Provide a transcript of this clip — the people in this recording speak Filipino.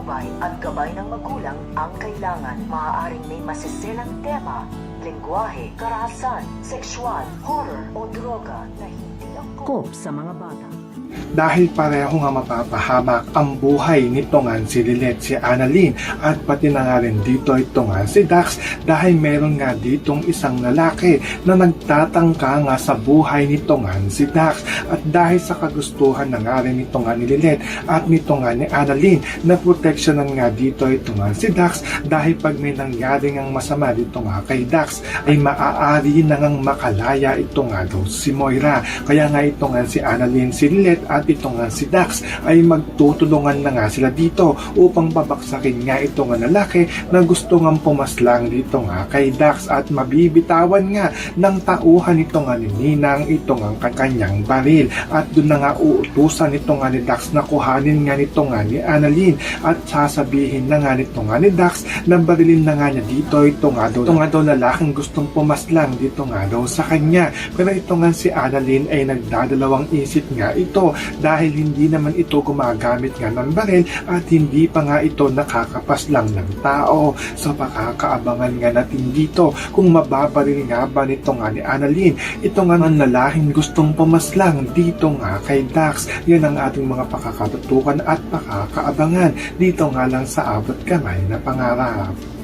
patnubay at gabay ng magulang ang kailangan. Maaaring may masiselang tema, lengguwahe, karahasan, sexual, horror o droga na hindi angkop sa mga bata. Dahil pareho nga mapapahamak ang buhay nito nga si Lilet, si Annalyn at pati na nga rin dito ito nga si Dax dahil meron nga ditong isang lalaki na nagtatangka nga sa buhay nito nga si Dax at dahil sa kagustuhan na nga rin nito nga ni Lilet at nito nga ni Annalyn na proteksyonan nga dito ito nga si Dax dahil pag may nangyari ngang masama dito nga kay Dax ay maaari na ngang makalaya ito nga daw si Moira. Kaya nga ito nga si Annalyn, si Lilet at ito nga si Dax ay magtutulungan na nga sila dito upang babaksakin nga ito nga lalaki na gusto nga pumaslang dito nga kay Dax at mabibitawan nga ng tauhan ito nga ni Ninang ito nga kanyang baril at doon na nga uutusan ito nga ni Dax na kuhanin nga nito nga ni Annalyn at sasabihin na nga nito nga ni Dax na barilin na nga niya dito ito nga daw lalaking gustong pumaslang dito nga daw sa kanya. Pero ito nga si Annalyn ay nagdadalawang isip nga ito dahil hindi naman ito gumagamit nga ng baril at hindi pa nga ito nakakapaslang ng tao. So pakakaabangan nga natin dito kung mababaril nga ba nito nga ni Annalyn ito nga ng lalaking gustong pumaslang dito nga kay Dax. Yan ang ating mga pakakatutukan at pakakaabangan dito nga lang sa Abot Kamay na Pangarap.